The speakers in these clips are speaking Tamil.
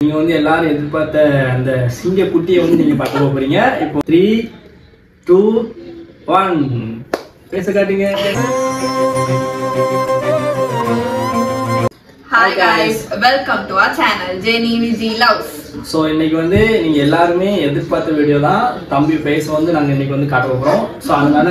நீங்க வந்து எல்லாரும் எதிர்பார்த்த அந்த சிங்க குட்டியை வந்து நீங்க பார்க்க போறீங்க. இப்போ 3 2 1 பேச காட்டுங்க. Hi guys, welcome to our channel JNEVZ Loves. So இன்னைக்கு வந்து நீங்க எல்லாருமே எதிர்பார்த்த வீடியோ தான். தம்பி ஃபேஸ் வந்து நாங்க இன்னைக்கு வந்து காட்ட போறோம். ஸோ அதனால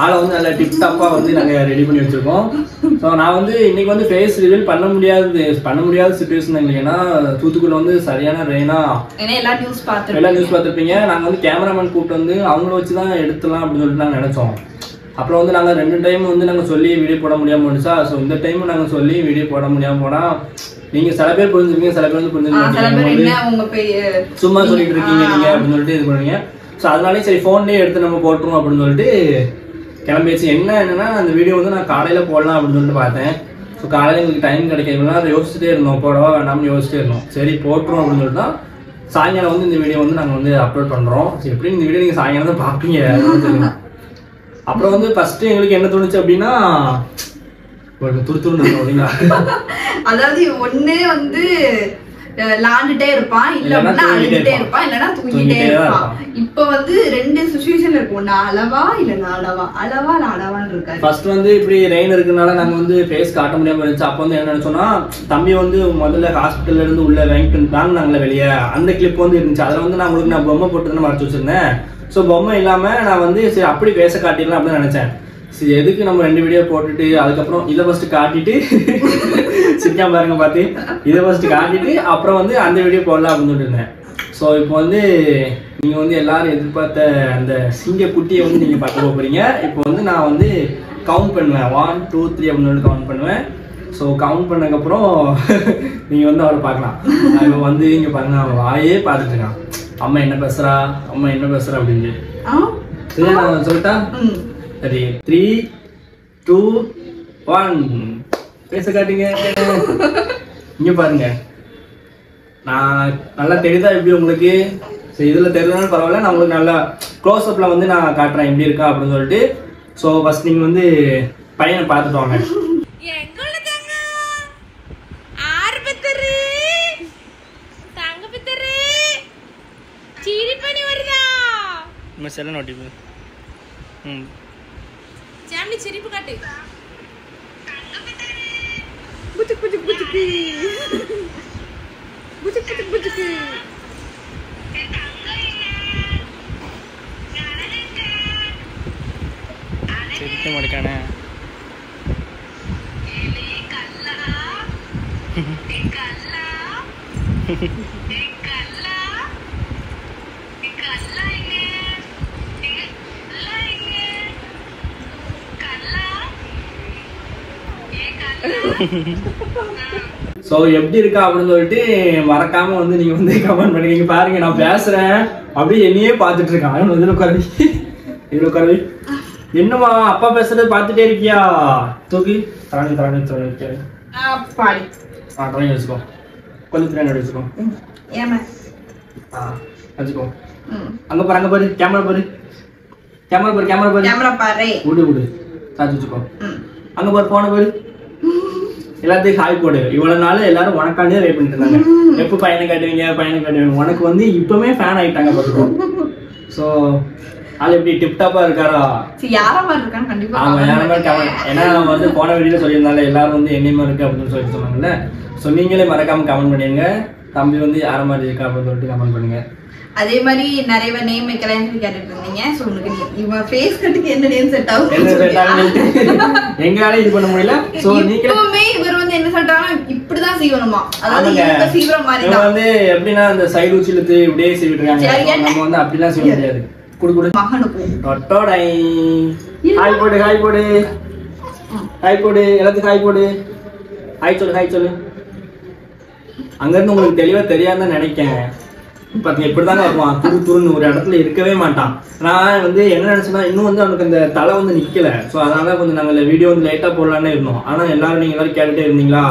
ஆளை வந்து நல்ல டிப்டாப்பா வந்து நாங்க ரெடி பண்ணி வச்சிருக்கோம். ஸோ நான் வந்து இன்னைக்கு வந்து ஃபேஸ் ரிவீல் பண்ண முடியாத சுச்சுவேஷன் இல்லைன்னா தூத்துக்குள்ள வந்து சரியான ரெயினா எல்லா நியூஸ் பார்த்துருப்பீங்க. நாங்க வந்து கேமராமேன் கூப்பிட்டு வந்து அவங்கள வச்சு தான் எடுத்துலாம் அப்படின்னு சொல்லிட்டு நாங்கள் நினைச்சோம். அப்புறம் வந்து நாங்கள் 2 டைம் வந்து நாங்கள் சொல்லி வீடியோ போட முடியாமல் போணுச்சா. ஸோ இந்த டைம் நாங்கள் சொல்லி வீடியோ போட முடியாமல் போனால் நீங்கள் சில பேர் புரிஞ்சுருக்கீங்க, சில பேர் வந்து புரிஞ்சுருக்கீங்க, சும்மா சொல்லிட்டு இருக்கீங்க நீங்கள் அப்படின்னு சொல்லிட்டு இது பண்ணுவீங்க. ஸோ அதனாலே சரி ஃபோன்லேயே எடுத்து நம்ம போட்டுருவோம் அப்படின்னு சொல்லிட்டு கிளம்பிடுச்சு. என்னன்னா அந்த வீடியோ வந்து நான் காலையில் போடலாம் அப்படின்னு சொல்லிட்டு பார்த்தேன். ஸோ காலையில் எங்களுக்கு டைம் கிடைக்கிறதுனா அதை யோசிச்சுட்டே இருந்தோம், போடவா வேண்டாம்னு யோசிச்சுட்டே இருந்தோம். சரி போட்டுருவோம் அப்படின்னு சொல்லிட்டு தான் சாயங்காலம் வந்து இந்த வீடியோ வந்து நாங்கள் வந்து அப்லோட் பண்ணுறோம். ஸோ எப்படி இந்த வீடியோ நீங்கள் சாயங்காலம் தான் பார்ப்பீங்க. அப்புறம் வந்து ஃபர்ஸ்ட் எங்களுக்கு என்ன தோணுச்சு அப்படின்னா துருத்துருன்னு அப்படின்னா, அதாவது ஒண்ணு வந்து லாண்டுட்டே இருப்பான், இல்லன்னா அழுதுட்டே இருப்பான், இல்லன்னா தூங்கிட்டே இருப்பான். இப்ப வந்து 2 சிச்சுவேஷன் இருக்கு, ஒண்ணு அளவா இல்லன்னா அளவான்னு இருக்காரு. ஃபர்ஸ்ட் வந்து இப்படி ரெயின் இருக்கனால நாங்க வந்து ஃபேஸ் காட்ட முடியாம இருந்துச்சு. அப்போ வந்து என்ன நினைச்சோம்னா, தம்பி வந்து முதல்ல ஹாஸ்பிட்டல்ல இருந்து உள்ள வாங்கினாங்களே வெளியே, அந்த கிளிப் வந்து இருந்துச்சு. அதில் வந்து நான் பொம்மை போட்டு மறைச்சு வச்சிருந்தேன். ஸோ பொம்மை இல்லாம நான் வந்து சரி அப்படி பேச காட்டிடலாம் அப்படின்னு நினைச்சேன். சரி எதுக்கு நம்ம 2 வீடியோ போட்டுட்டு அதுக்கப்புறம் இதை ஃபர்ஸ்ட் காட்டிட்டு சிரிக்காம பாருங்க பார்த்து இதை ஃபர்ஸ்ட் காட்டிட்டு அப்புறம் வந்து அந்த வீடியோ போடலாம் அப்படின்னு சொல்லிட்டு இருந்தேன். ஸோ இப்போ வந்து நீங்க வந்து எல்லாரும் எதிர்பார்த்த அந்த சிங்க குட்டியை வந்து நீங்க பார்க்க போறீங்க. இப்போ வந்து நான் வந்து கவுண்ட் பண்ணுவேன், 1 2 3 அப்படின்னு கவுண்ட் பண்ணுவேன். ஸோ கவுண்ட் பண்ணதுக்கப்புறம் நீங்க வந்து அவரை பார்க்கலாம். இப்போ வந்து இங்க பாருங்க, அவன் வாயே பார்த்துட்டு இருக்கான், அம்மா என்ன பேசுறா அப்படின்னு. சரி நான் சொல்லிட்டா, சரி 3 2 1 பேச காட்டுங்க. இங்க பாருங்க, நான் நல்லா தெரியுதா எப்படி உங்களுக்கு? சரி இதுல தெரியுதாலும் பரவாயில்ல, நான் உங்களுக்கு நல்லா க்ளோஸ் அப்ல வந்து நான் காட்டுறேன் எப்படி இருக்கா அப்படின்னு சொல்லிட்டு. ஸோ ஃபர்ஸ்ட் நீங்க வந்து பையனை பார்த்துட்டு வாங்க. செல்ல நோட்டிப்பு சாமி சிரிப்பு காட்டு. புச்சுக் புச்சுக் புச்சுக்கு புச்சுக் புச்சுக் புச்சுக்கு. சிரிக்க மாட்டேக்கானே. ஸோ எப்படி இருக்கா அப்படின்னு சொல்லிட்டு மறக்காம வந்து நீங்க வந்து கமெண்ட் பண்ணுங்க. பாருங்க நான் பேசுறேன் அப்படியே என்னையே பார்த்துட்டு இருக்கான். இதுல உட்காரு என்னமா அப்பா பேசுறது பார்த்துட்டே இருக்கியா? தூக்கி தராணி வச்சுக்கோ, கொஞ்சம் பின்னாடி வச்சுக்கோ, வச்சுக்கோ. அங்க பாரு கேமரா பாரு விடு சாச்சு வச்சுக்கோ. அங்க பாரு போன பாரு, எல்லாத்தையும் ஹாய் போடு. இவ்வளவு நாள் எல்லாரும் உனக்காண்டியே வெயிட் பண்ணிட்டு இருந்தாங்க, எப்போ பையனை காட்டுவீங்க. உனக்கு வந்து இப்பவுமே ஃபேன் ஆயிட்டாங்க பாத்துக்கோ. ஸோ அது எப்படி டிப்டாப்பா இருக்காரா? ஏன்னா நம்ம வந்து போன வீடியோல சொல்லியிருந்தால எல்லாரும் வந்து என்னையமா இருக்கு அப்படின்னு சொல்லிட்டு சொன்னாங்கல்ல. ஸோ நீங்களே மறக்காம கமெண்ட் பண்ணுங்க, தம்பி வந்து யார மாதிரி இருக்கா அப்படின்னு சொல்லிட்டு கமெண்ட் பண்ணுங்க. அதே மாதிரி நிறைய நேம் வைக்கலாம்னு கேட்டுட்டு இருந்தீங்க. சோ உங்களுக்கு இவன் ஃபேஸ் கட்டுக்கு என்ன நேம் செட் ஆகும் எங்களால இது பண்ண முடியல. சோ நீங்களே இவர் வந்து என்ன சொல்றாங்க, இப்படிதான் சீவணுமா, அதாவது இவங்க சீவற மாதிரி தான் வந்து எப்படின்னா அந்த சைடு உச்சிலத்து இப்படியே சீவிட்டு இருக்காங்க. நம்ம வந்து அப்படிலாம் சீவ முடியாது. குடு மகனுக்கு டொட்டோடை ஹாய் போடு எல்லாத்துக்கும் ஹாய் சொல்லு. அங்க இருந்து உங்களுக்கு தெளிவா தெரியாதுன்னு நினைக்கிறேன். பாத்தீங்க இப்படிதாங்க வருவான், துருன்னு ஒரு இடத்துல இருக்கவே மாட்டான். நான் வந்து என்ன நினைச்சேன்னா, இன்னும் வந்து அவனுக்கு அந்த தலை வந்து நிக்கல. ஸோ அதனால கொஞ்சம் நாங்கள் வீடியோ வந்து லேட்டா போடலான்னு இருந்தோம். ஆனா நீங்க எல்லாரும் கேட்டுட்டே இருந்தீங்களா,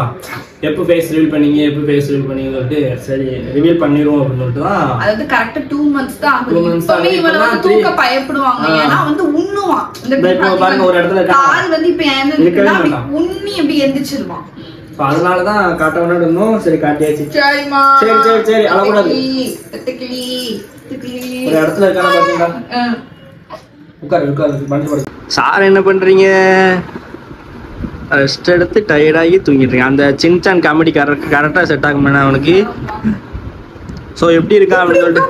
எப்போ ஃபேஸ் ரிவீல் பண்ணீங்க சொல்லிட்டு சரி ரிவீல் பண்ணிடுவோம் அப்படின்னு சொல்லிட்டு தான். அதாவது கரெக்டா 2 months தான் ஆகுது. இப்பவே இவள வந்து தூக்க பயப்படுவாங்க, ஏன்னா வந்து உண்ணுவான். இந்த பாருங்க ஒரு இடத்துல கால் வந்து இப்ப என்ன இருக்குன்னா உண்ணி அப்படி எந்திரிச்சிடுவான். அதனாலதான் காட்ட வேண்டாம் இருந்தோம். சரி காட்டியாச்சு. சரிமா. சரி அழக்கூடாது. ஒரு இடத்துல இருக்கான பாத்தீங்களா? உட்காரு. சார் என்ன பண்றீங்க? ரெஸ்ட் எடுத்து டயர்டாகி தூங்கிட்டு இருக்கேன். அந்த சின்சான் காமெடி கரெக்டா செட் ஆகும் அவனுக்கு. சோ எப்படி இருக்கா அப்படின்னு சொல்லிட்டு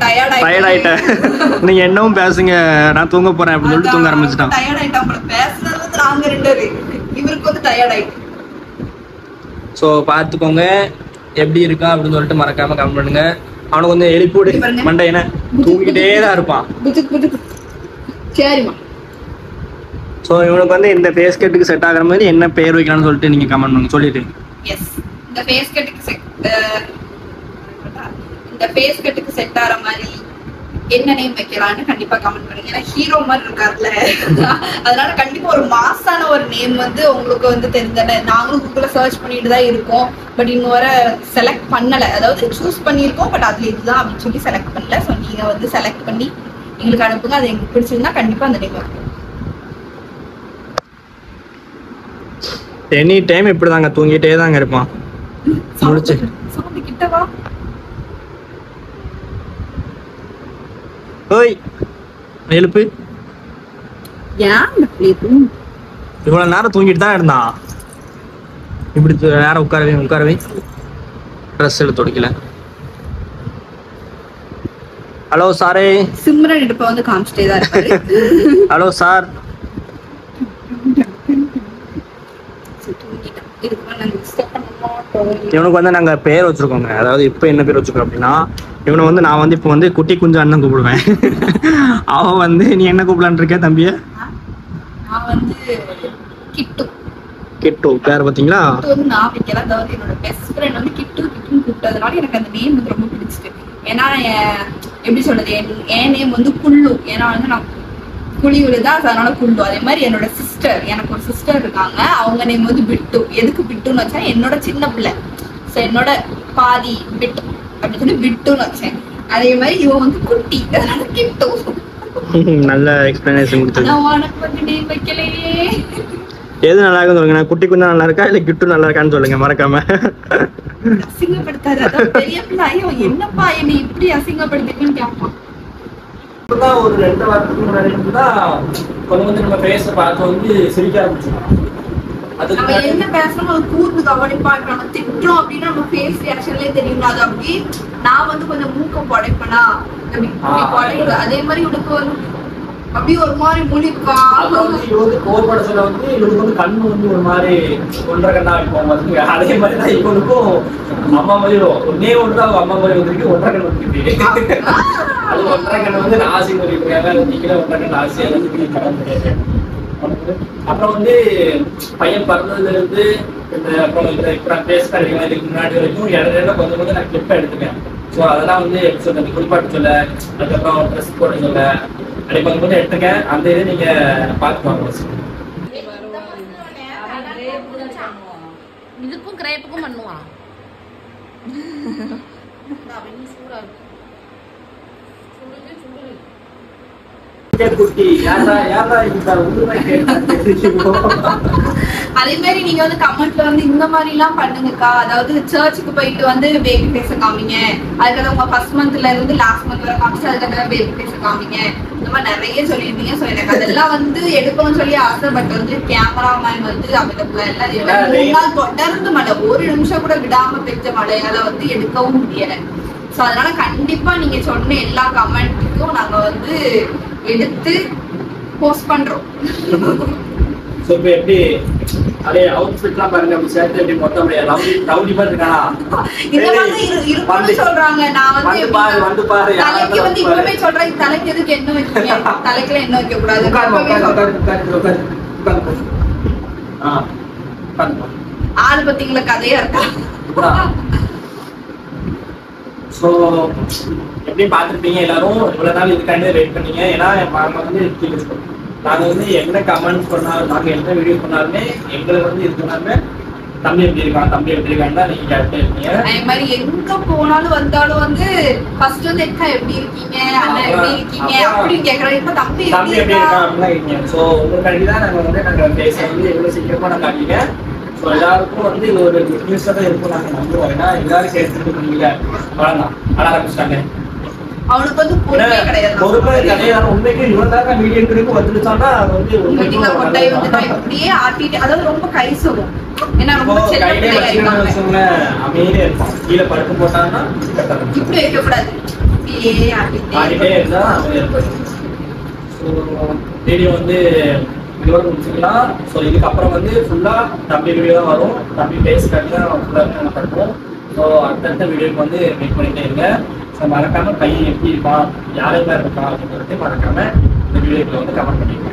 டயர்ட் ஆயிட்டேன். நீங்க என்னவும் பேசுங்க, நான் தூங்க போறேன் அப்படின்னு சொல்லிட்டு தூங்க ஆரம்பிச்சிட்டான். ஸோ பார்த்துக்கோங்க எப்படி இருக்கா அப்படின்னு சொல்லிட்டு மறக்காம கமெண்ட் பண்ணுங்க. அவனுக்கு வந்து எழுப்பிவிடு மண்டை, என்ன தூங்கிட்டே தான் இருப்பான். சரிமா. ஸோ இவனுக்கு வந்து இந்த ஃபேஸ் கட்டுக்கு செட் ஆகிற மாதிரி என்ன பேர் வைக்கலாம்னு சொல்லிட்டு நீங்க கமெண்ட் பண்ணுங்க. சொல்லிட்டு இந்த ஃபேஸ் கட்டுக்கு செட் ஆகிற மாதிரி என்ன நேம் வைக்கலாம்னு கண்டிப்பா கமெண்ட் பண்ணுங்க. ஏன்னா ஹீரோ மாதிரி இருக்காருல்ல, அதனால கண்டிப்பா ஒரு மாசான ஒரு நேம் வந்து உங்களுக்கு வந்து தெரிஞ்சன. நாங்களும் கூகுள்ல சர்ச் பண்ணிட்டு தான் இருக்கோம், பட் இன்னும் வர செலக்ட் பண்ணல. அதாவது சூஸ் பண்ணியிருக்கோம், பட் அதுல இதுதான் அப்படின்னு சொல்லி செலக்ட் பண்ணல. ஸோ நீங்க வந்து செலக்ட் பண்ணி எங்களுக்கு அனுப்புங்க. அது எங்களுக்கு பிடிச்சிருந்தா கண்டிப்பா அந்த நேம் வைப்போம். எனி டைம் இப்படிதாங்க தூங்கிட்டே தாங்க இருப்பான். முடிச்சு கிட்டவா ஓய் எழுப்பு. இவ்வளவு நேரம் தூங்கிட்டு தான் இருந்தான். இப்படி நேரம் உட்காரவே ட்ரெஸ் எடுத்து துடைக்கல. ஹலோ சாரே. சிம்ரன் இப்ப வந்து காமிச்சிட்டே தான் இருப்பாரு. Hello sir. இவனுக்கு வந்து நாங்க பேர் வச்சிருக்கோங்க. அதாவது இப்ப என்ன பேர் வச்சிருக்கோம் அப்படின்னா, இவனை வந்து நான் வந்து இப்ப வந்து குட்டி குஞ்சு அண்ணன் கூப்பிடுவேன். அவன் வந்து நீ என்ன கூப்பிடலான் இருக்க தம்பிய? நான் வந்து கிட்டு. கிட்டு பேர் பாத்தீங்களா? நான் வைக்கல. அதாவது என்னோட பெஸ்ட் ஃப்ரெண்ட் வந்து கிட்டுன்னு கூப்பிட்டதுனால எனக்கு அந்த நேம் வந்து ரொம்ப பிடிச்சிட்டு. ஏன்னா எப்படி சொல்றது, என் நேம் வந்து குள்ளு. ஏன்னா வந்து நான் குழி விழுதா, அதனால குள்ளு. அதே மாதிரி என்னோட சிஸ்டர், எனக்கு ஒரு சிஸ்டர் இருக்காங்க, அவங்க நேம் வந்து பிட்டு. எதுக்கு பிட்டுன்னு வச்சா, என்னோட சின்ன பிள்ளை, ஸோ என்னோட பாதி பிட்டு அப்படின்னு சொல்லி பிட்டுன்னு வச்சேன். அதே மாதிரி இவன் வந்து குட்டி, அதனால கிட்டு. நல்ல எக்ஸ்பிளனேஷன் கொடுத்தீங்க. உனக்கு வந்து நேம் வைக்கலையே. எது நல்லா இருக்குன்னு சொல்லுங்க. நான் குட்டி குஞ்சா நல்லா இருக்கா இல்ல கிட்டு நல்லா இருக்கான்னு சொல்லுங்க மறக்காம. அசிங்கப்படுத்தாரு. அதான் பெரிய பிள்ளை, ஐயோ என்னப்பா என்னை இப்படி அசிங்கப்படுத்திக்கன்னு கேட்பான். ஒரு 2 வாரத்துக்கு முன்னாடி கொஞ்சம் வந்து நம்ம பேச பார்த்து வந்து சிரிக்க ஆரம்பிச்சோம். நம்ம என்ன பேசணும் அது கூர்ந்து கவனிப்பா. நம்ம திட்டுறோம் அப்படின்னா நம்ம ஃபேஸ் ரியாக்ஷன்லயே தெரியும். அது அப்படி நான் வந்து கொஞ்சம் மூக்க புடைப்பனா, அதே மாதிரி உனக்கு வந்து அப்படியே ஒரு மாதிரி முழிப்பா. கோபப்பட சொல்ல வந்து இவனுக்கு வந்து கண்ணு வந்து ஒரு மாதிரி ஒன்றரை கண்ணா இருக்கும். அதே மாதிரி தான் இவனுக்கும் அம்மா மாதிரி ஒன்னே ஒன்று அவங்க அம்மா மாதிரி வந்துருக்கு, ஒன்றரை கண் வந்துருக்கு. அது ஒன்றரை கண் வந்து ஆசை சொல்லிருக்காங்க. நீங்களே ஒன்றரை கண் ஆசையாக. அப்புறம் வந்து பையன் பிறந்ததுல இருந்து அப்புறம் இப்ப பேசுறாங்க இதுக்கு முன்னாடி வரைக்கும் இடையில கொஞ்சம் கொஞ்சம் நான் கிளிப்பா எடுத்துக்கேன். ஸோ அதெல்லாம் வந்து சொல்ல குளிப்பாட்டு சொல்ல, அதுக்கப்புறம் ட்ரெஸ் போட சொல்ல அப்படி கொஞ்சம் கொஞ்சம் எடுத்துக்கேன். அந்த இதை நீங்க பார்த்துக்கோங்க. இதுக்கும் கிரேப்புக்கும் பண்ணுவான். அதே மாதிரி நீங்க வந்து கமெண்ட்ல வந்து இந்த மாதிரி எல்லாம் பண்ணுங்கக்கா. அதாவது சர்ச்சுக்கு போயிட்டு வந்து பேபி ஃபேஸ காமிங்க, அதுக்காக உங்க ஃபர்ஸ்ட் மந்த்ல இருந்து லாஸ்ட் மந்த் வரை காமிச்சு அதுக்காக பேபி ஃபேஸ காமிங்க, இந்த மாதிரி நிறைய சொல்லியிருந்தீங்க. ஸோ எனக்கு அதெல்லாம் வந்து எடுக்கணும்னு சொல்லி ஆசை. பட் வந்து கேமராமேன் வந்து அவைலபிளா இல்லை. 3 நாள் தொடர்ந்து மழை, ஒரு நிமிஷம் கூட விடாம பெஞ்ச மழையால வந்து எடுக்கவும் முடியல. ஸோ அதனால கண்டிப்பா நீங்க சொன்ன எல்லா கமெண்ட்டுக்கும் நாங்க வந்து எடுத்து போஸ்ட் பண்றோம். சோ இப்போ எப்படி அதே அவுட்ஃபிட்லாம் பாருங்க. அப்படி சேர்த்து எப்படி மொத்தம் ரவுடி மாதிரி இருக்கானா இந்த மாதிரி இருக்குன்னு சொல்றாங்க. நான் வந்து பாரு தலைக்கு வந்து இப்பவே சொல்றேன், தலைக்கு எதுக்கு என்ன வைக்கீங்க, தலைக்குல என்ன வைக்க கூடாது. ஆளு பத்திங்களா கதையா இருக்கா. ஸோ எப்படி பார்த்துருப்பீங்க எல்லாரும். இவ்வளவு நாள் இதுக்காண்டி வெயிட் பண்ணீங்க. ஏன்னா வந்து நாங்க வந்து என்ன கமெண்ட் பண்ணாலும், நாங்க என்ன வீடியோ பண்ணாலுமே எங்களுக்கு வந்து இது பண்ணாலுமே தம்பி எப்படி இருக்கான்னு தான் நீங்க கேட்டுட்டே இருக்கீங்க. அதே மாதிரி எங்க போனாலும் வந்தாலும் வந்து ஃபர்ஸ்ட் வந்து அக்கா எப்படி இருக்கீங்க, அண்ணா எப்படி இருக்கீங்க அப்படின்னு கேக்குறாங்க. இப்ப தம்பி எப்படி இருக்கான் அப்படிலாம் இருக்கீங்க. ஸோ உங்களுக்கு தான் நாங்க பேச வந்து எவ்வளவு சீக்கிரமா நான் காட்டிங்க. ஸோ எல்லாருக்கும் வந்து இது ஒரு குட் நியூஸாக தான் இருக்கும் நாங்கள் நம்புவோம். ஏன்னா எல்லாரும் கேட்டுட்டு இருக்கீங்க வளர்ந்தான் அழ ஆரம்பிச்சிட்டாங்க. அவனுக்கு வந்து பொறுப்பே கிடையாது. உண்மைக்கு இவன் தான் மீடியம் கிடைக்கும் வந்துருச்சான்னா அது வந்து அப்படியே ஆட்டிட்டு, அதாவது ரொம்ப கை சொல்லும். ஏன்னா ரொம்ப அமைதியா இருப்பான். கீழே படுத்து போட்டாங்கன்னா இப்படி வைக்க கூடாது, ஆடிட்டே இருந்தா வீடியோ வந்து இதோட முடிச்சுக்கலாம். ஸோ இதுக்கப்புறம் வந்து ஃபுல்லா தம்பி வீடியோ தான் வரும். தம்பி பேசுறதுக்கு தான் ஃபுல்லாக பண்ணுவோம். ஸோ அடுத்தடுத்த வீடியோக்கு வந்து வெயிட் பண்ணிட்டே இருங்க. ஸோ மறக்காம பையன் எப்படி இருப்பான், யாரெல்லாம் இருப்பான் அப்படிங்கிறது மறக்காம இந்த வீடியோக்குள்ள வந்து கமெண்ட் பண்ணிக்கோங்க.